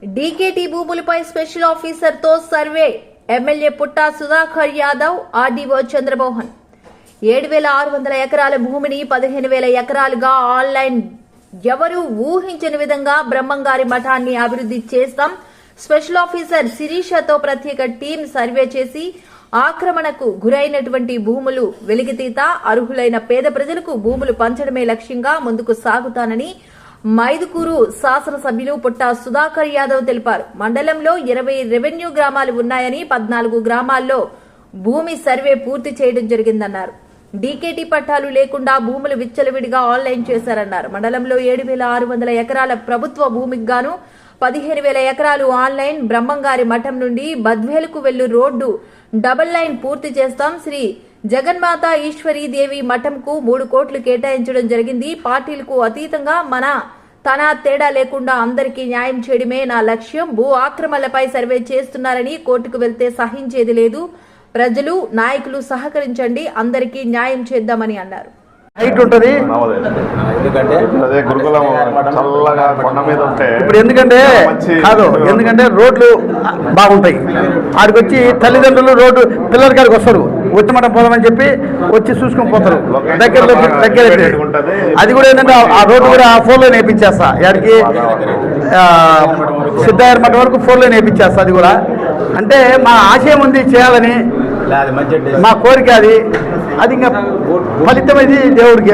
DKT భూములపై special ఆఫీసర్తో survey MLA పుట్టా Sudhakar Yadav RDO Chandramohan 7,600 ఎకరాల భూమిని 15,000 ఎకరాలుగా ఆన్లైన్ ఎవరూ ఊహించని విధంగా బ్రహ్మంగారి మఠాన్ని అభివృద్ధి చేస్తాం. స్పెషల్ ఆఫీసర్ శిరీషతో ప్రత్యేక టీం సర్వే చేసి ఆక్రమణకు గురైనటువంటి భూములు వెలికితీత అర్హులైన పేద ప్రజలకు భూములు పంచడమే లక్ష్యంగా ముందుకు సాగుతానని మైదుకూరు శాసనసభ్యులు పుట్టా సుధాకర్ యాదవ్ తెలిపారు. మండలంలో 20 రెవెన్యూ గ్రామాలు ఉన్నాయని 14 గ్రామాల్లో భూమి సర్వే పూర్తి చేయడం జరిగిందన్నారు. డీకేటీ పట్టాలు లేకుండా భూములు విచ్చలవిడిగా ఆన్లైన్ చేశారన్నారు. మండలంలో 7,600 ఎకరాల ప్రభుత్వ భూమికి గాను 15,000 ఎకరాలు ఆన్లైన్. బ్రహ్మంగారి మఠం నుండి బద్వేలుకు వెళ్లు రోడ్డు డబుల్ లైన్ పూర్తి చేస్తాం. శ్రీ జగన్మాత ఈశ్వరీ దేవి మఠంకు 3 కోట్లు కేటాయించడం జరిగింది. పార్టీలకు అతీతంగా తన తేడా లేకుండా అందరికీ న్యాయం చేయడమే నా లక్ష్యం. భూ ఆక్రమణలపై సర్వే చేస్తున్నారని కోర్టుకు వెళ్తే సహించేది లేదు. ప్రజలు నాయకులు సహకరించండి, అందరికీ న్యాయం చేద్దామని అన్నారు. హైట్ ఉంటుంది. ఇప్పుడు ఎందుకంటే రోడ్లు బాగుంటాయి. ఆడికి వచ్చి తల్లిదండ్రులు రోడ్డు పిల్లల కాడికి వస్తారు, వచ్చి మనం పోదామని చెప్పి వచ్చి చూసుకొని పోతారు. దగ్గర అది కూడా ఏంటంటే ఆ రోడ్డు కూడా 4 లైన్ వేయించేస్తా. ఆడికి సిద్ధాయర్ మఠం వరకు 4 లైన్ వేయించేస్తా. అది కూడా అంటే మా ఆశయం ఉంది చేయాలని, మా కోరిక అది. అది ఇంకా ఫలితం ఇది దేవుడికి.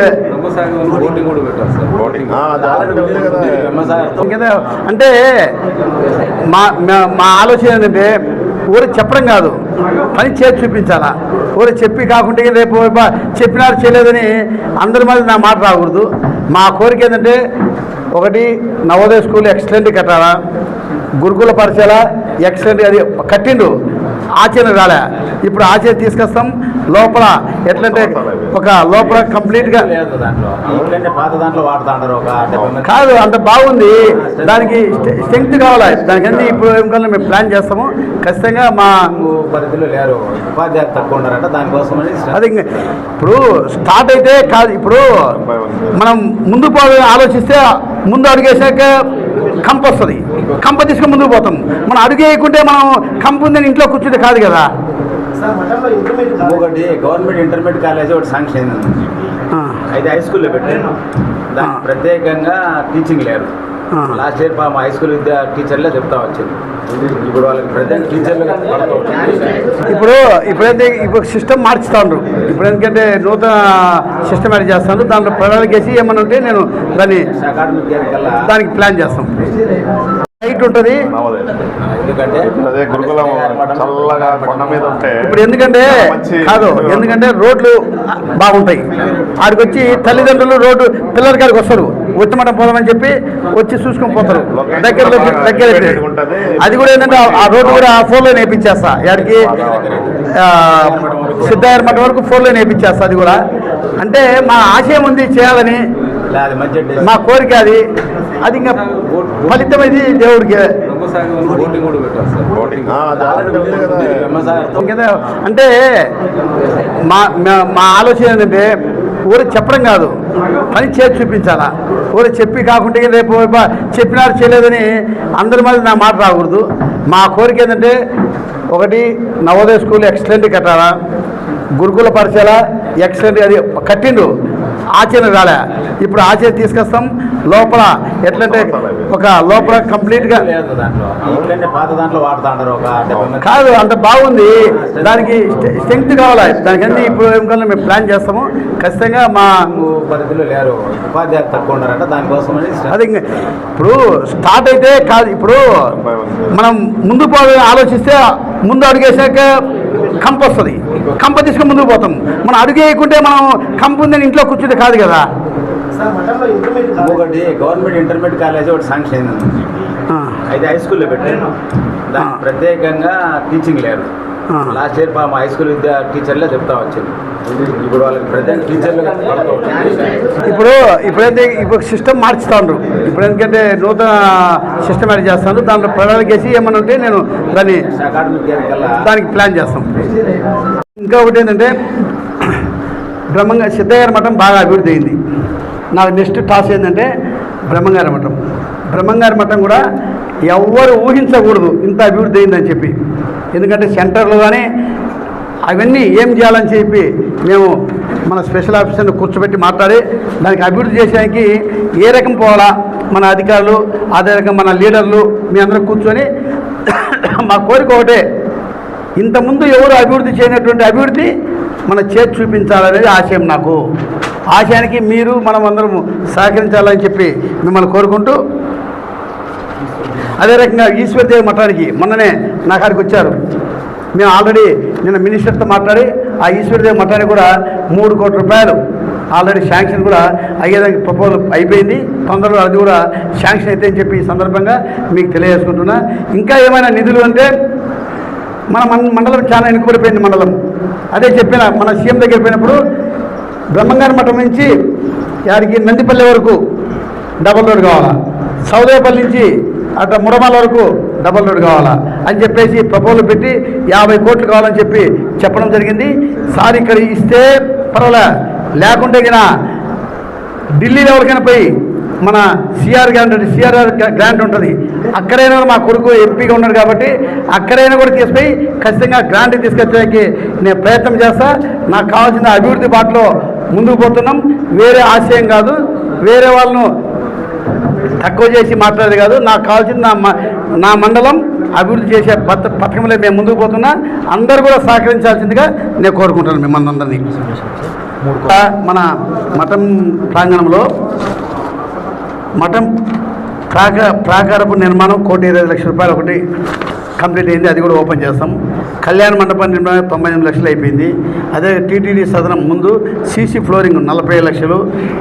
అంటే మా ఆలోచన ఏంటంటే ఊరికి చెప్పడం కాదు, పని చేసి చూపించాలా. ఊరికి చెప్పి కాకుండా రేపు చెప్పినారు చేయలేదని అందరి మీద నా మాట రాకూడదు. మా కోరిక ఏంటంటే ఒకటి నవోదయ స్కూల్ ఎక్సలెంట్ కట్టాలా, గురుకుల పాఠశాల ఎక్సలెంట్ అది కట్టిండు, ఆచరణ రాలే. ఇప్పుడు ఆచరణ తీసుకొస్తాం. లోపల ఎట్లంటే ఒక లోపల కంప్లీట్గా కాదు, అంత బాగుంది. దానికి స్ట్రెంగ్త్ కావాలి. దానికి అన్ని ఇప్పుడు ఏం మేము ప్లాన్ చేస్తాము. ఖచ్చితంగా మా పరిధిలో లేరు, ఉపాధ్యాయులు తక్కువ ఉన్నారంట. దానికోసం అది ఇప్పుడు స్టార్ట్ అయితే కాదు. ఇప్పుడు మనం ముందు ఆలోచిస్తే ముందు అడుగేసాక కంప వస్తుంది. కంప తీసుకుని ముందుకు పోతాం. మనం అడుగు వేయకుంటే మనం కంప ఉందని ఇంట్లో కూర్చుంటే కాదు కదా. ఒకటి గవర్నమెంట్ ఇంటర్మీడియట్ కాలేజ్ ఒకటి శాంక్షన్ అయితే హై స్కూల్లో పెట్టాను. దానికి ప్రత్యేకంగా టీచింగ్ లేరు. లాస్ట్ ఇయర్ మా హై స్కూల్ టీచర్లే చెప్తా వచ్చింది. ఇప్పుడు వాళ్ళకి ప్రత్యేక టీచర్లు ఇప్పుడైతే సిస్టమ్ మార్చుతా ఉండరు. ఇప్పుడు ఎందుకంటే నూతన సిస్టమేటిక్ చేస్తాను. దాంట్లో ప్రణాళిక వేసి ఏమన్నా ఉంటే నేను దానికి ప్లాన్ చేస్తాం. హైట్ ఉంటుంది. ఇప్పుడు ఎందుకంటే రోడ్లు బాగుంటాయి. ఆడికి వచ్చి తల్లిదండ్రులు రోడ్డు పిల్లల కాడికి వస్తారు, వచ్చి మనం పోదామని చెప్పి వచ్చి చూసుకొని పోతారు. దగ్గర అది కూడా ఏంటంటే ఆ రోడ్డు కూడా 4 లైన్ వేయించేస్తా. ఆడికి సిద్ధాయర్ మఠం వరకు 4 లైన్ వేయించేస్తా. అది కూడా అంటే మా ఆశయం ఉంది చేయాలని, మా కోరిక అది. అది ఇంకా ఫలితం ఇది దేవుడికి. అంటే మా ఆలోచన ఏంటంటే ఊరికి చెప్పడం కాదు, పని చేసి చూపించాలా. ఊరికి చెప్పి కాకుండా రేపు చెప్పినారు చేయలేదని అందరి మీద నా మాట రాకూడదు. మా కోరిక ఏంటంటే ఒకటి నవోదయ స్కూల్ ఎక్సలెంట్ కట్టాలా, గురుకుల పాఠశాల ఎక్సలెంట్ అది కట్టిండు, ఆచరణ రాలే. ఇప్పుడు ఆచరణ తీసుకొస్తాం. లోపల ఎట్లంటే ఒక లోపల కంప్లీట్గా కాదు, అంత బాగుంది. దానికి స్ట్రెంగ్త్ కావాలి. దానికి అన్ని ఇప్పుడు ఏం మేము ప్లాన్ చేస్తాము. ఖచ్చితంగా మా పరిధిలో లేరు, ఉపాధ్యాయులు తక్కువ ఉన్నారంట. దానికోసం అది ఇప్పుడు స్టార్ట్ అయితే కాదు. ఇప్పుడు మనం ముందు ఆలోచిస్తే ముందు అడుగేసాక కంప వస్తుంది. కంప తీసుకుని ముందుకు పోతాం. మనం అడుగు వేయకుంటే మనం కంప ఉందని ఇంట్లో కూర్చుంటే కాదు కదా. ఒకటి గవర్నమెంట్ ఇంటర్మీడియట్ కాలేజ్ ఒకటి శాంక్షన్ అయితే హై స్కూల్లో పెట్టాను. దానికి ప్రత్యేకంగా టీచింగ్ లేరు. లాస్ట్ ఇయర్ మా హై స్కూల్ టీచర్లే చెప్తా వచ్చింది. ఇప్పుడు వాళ్ళకి ప్రత్యేక టీచర్లు ఇప్పుడు సిస్టమ్ మార్చుతా ఉండరు. ఇప్పుడు ఎందుకంటే నూతన సిస్టమేటిక్ చేస్తాను. దాంట్లో ప్రణాళిక వేసి ఏమన్నా ఉంటే నేను దానికి ప్లాన్ చేస్తాం. ఇంకా ఒకటి ఏంటంటే సిద్ధయ్య మఠం బాగా అభివృద్ధి అయింది. నాకు నెక్స్ట్ టాస్ ఏంటంటే బ్రహ్మంగారి మఠం కూడా ఎవ్వరు ఊహించకూడదు ఇంత అభివృద్ధి అయిందని చెప్పి. ఎందుకంటే సెంటర్లు కానీ అవన్నీ ఏం చేయాలని చెప్పి మేము మన స్పెషల్ ఆఫీసర్ని కూర్చోబెట్టి మాట్లాడి దానికి అభివృద్ధి చేసేదానికి ఏ రకం పోవాలా మన అధికారులు అదే రకం మన లీడర్లు మీ అందరూ కూర్చొని మా కోరిక ఒకటే, ఇంతకుముందు ఎవరు అభివృద్ధి చేయనటువంటి అభివృద్ధి మన చేతి చూపించాలనేది ఆశయం. నాకు ఆశయానికి మీరు మనం అందరం సహకరించాలని చెప్పి మిమ్మల్ని కోరుకుంటూ, అదే రకంగా ఈశ్వర్దేవి మఠానికి మొన్ననే నా కాడికి వచ్చారు. మేము ఆల్రెడీ నిన్న మినిస్టర్తో మాట్లాడి ఆ ఈశ్వర్దేవి మఠానికి కూడా 3 కోట్ల రూపాయలు ఆల్రెడీ శాంక్షన్ కూడా అయ్యేదానికి ప్రపోజల్ అయిపోయింది. తొందరలో అది కూడా శాంక్షన్ అయితే అని చెప్పి ఈ సందర్భంగా మీకు తెలియజేసుకుంటున్నా. ఇంకా ఏమైనా నిధులు అంటే మన మండలం చాలా వెనుకబడిపోయింది మండలం. అదే చెప్పిన మన సీఎం దగ్గర పోయినప్పుడు బ్రహ్మంగారి మఠం నుంచి యాడికి నందిపల్లి వరకు డబల్ రోడ్ కావాలా, సౌదేపల్లి నుంచి అట్లా మురమాల వరకు డబల్ రోడ్ కావాలా అని చెప్పేసి ప్రపోజల్ పెట్టి 50 కోట్లు కావాలని చెప్పి చెప్పడం జరిగింది. సార్ ఇక్కడ ఇస్తే పర్వాలే, లేకుంటే గిన ఢిల్లీలో ఎవరికైనా పోయి మన సిఆర్ గ్రాంట్ ఉంటుంది, అక్కడైనా మా కొడుకు ఎంపీగా ఉన్నాడు కాబట్టి అక్కడైనా కూడా తీసుకుపోయి ఖచ్చితంగా గ్రాంట్ తీసుకొచ్చేకి నేను ప్రయత్నం చేస్తా. నాకు కావాల్సిన అభివృద్ధి బాటలో ముందుకు పోతున్నాం. వేరే ఆశయం కాదు, వేరే వాళ్ళను తక్కువ చేసి మాట్లాడేది కాదు. నాకు కావాల్సిన నా మండలం అభివృద్ధి చేసే పథకంలో మేము ముందుకు పోతున్నా. అందరూ కూడా సహకరించాల్సిందిగా నేను కోరుకుంటాను మిమ్మల్ని అందరినీ. మన మఠం ప్రాంగణంలో మఠం ప్రాకారపు నిర్మాణం 1,20,00,000 రూపాయలు ఒకటి కంప్లీట్ అయింది, అది కూడా ఓపెన్ చేస్తాం. కళ్యాణ మండపం నిర్మాణం 98 లక్షలు అయిపోయింది. అదే టీటీడీ సదనం ముందు సీసీ ఫ్లోరింగ్ 40 లక్షలు,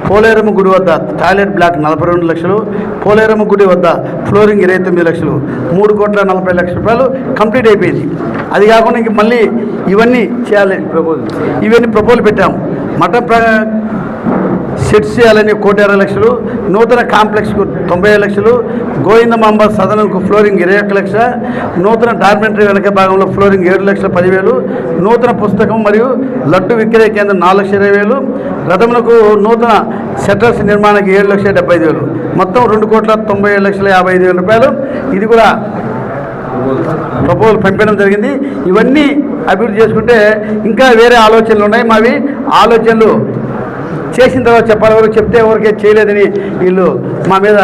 పోలేరమ్మ గుడి వద్ద టాయిలెట్ బ్లాక్ 42 లక్షలు, పోలేరమ్మ గుడి వద్ద ఫ్లోరింగ్ 29 లక్షలు, 3,40,00,000 రూపాయలు కంప్లీట్ అయిపోయింది. అది కాకుండా ఇంక మళ్ళీ ఇవన్నీ చేయాలి, ఇవన్నీ ప్రపోజల్ పెట్టాం. మఠం సెట్స్ చేయాలని 1,20 లక్షలు, నూతన కాంప్లెక్స్కు 90 లక్షలు, గోవిందమాంబ సదనంకు ఫ్లోరింగ్ 21 లక్ష, నూతన డార్మెంటరీ వెనక భాగంలో ఫ్లోరింగ్ 7,10,000, నూతన పుస్తకం మరియు లడ్డు విక్రయ కేంద్రం 4,20,000, రథములకు నూతన షట్టర్స్ నిర్మాణానికి 7,75,000, మొత్తం 2,90,55,000 రూపాయలు. ఇది కూడా ప్రపోజల్ పంపడం జరిగింది. ఇవన్నీ అభివృద్ధి చేసుకుంటే ఇంకా వేరే ఆలోచనలు ఉన్నాయి. మావి ఆలోచనలు చేసిన తర్వాత చెప్పాలి, ఎవరు చెప్తే ఎవరికే చేయలేదని వీళ్ళు మా మీద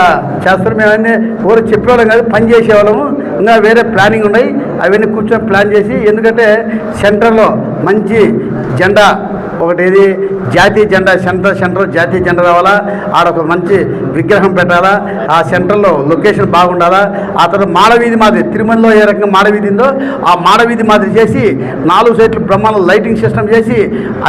చేస్తారు. మేము అన్నీ ఎవరు చెప్పేవాళ్ళం కాదు, పని చేసేవాళ్ళము. ఇంకా వేరే ప్లానింగ్ ఉన్నాయి, అవన్నీ కూర్చొని ప్లాన్ చేసి, ఎందుకంటే సెంటర్లో మంచి జెండా ఒకటి, ఏది జాతీయ జెండా, సెంటర్ జాతీయ జెండా రావాలా, ఆడొక మంచి విగ్రహం పెట్టాలా, ఆ సెంటర్లో లొకేషన్ బాగుండాలా. ఆ తర్వాత మాడవీధి మాదిరి తిరుమలలో ఏ రకంగా మాడవీధి ఉందో ఆ మాడవీధి మాదిరి చేసి 4 సైట్లు బ్రహ్మాండ లైటింగ్ సిస్టమ్ చేసి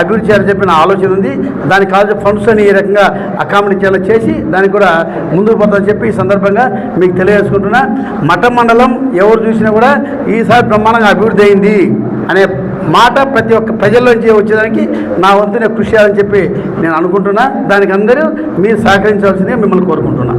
అభివృద్ధి చేయాలని చెప్పిన ఆలోచన ఉంది. దానికి కావాల్సిన ఫండ్స్ అని ఈ రకంగా అకామిడేట్ చేయాలని చేసి దానికి కూడా ముందుకు పోతామని చెప్పి ఈ సందర్భంగా మీకు తెలియజేసుకుంటున్నా. మఠం మండలం ఎవరు చూసినా కూడా ఈసారి బ్రహ్మాండంగా అభివృద్ధి అయింది అనే మాట ప్రతి ఒక్క ప్రజల్లోంచి వచ్చేదానికి నా వంతునే కృషి చేయాలని చెప్పి నేను అనుకుంటున్నా. దానికి అందరూ మీరు సహకరించాల్సిందిగా మిమ్మల్ని కోరుకుంటున్నా.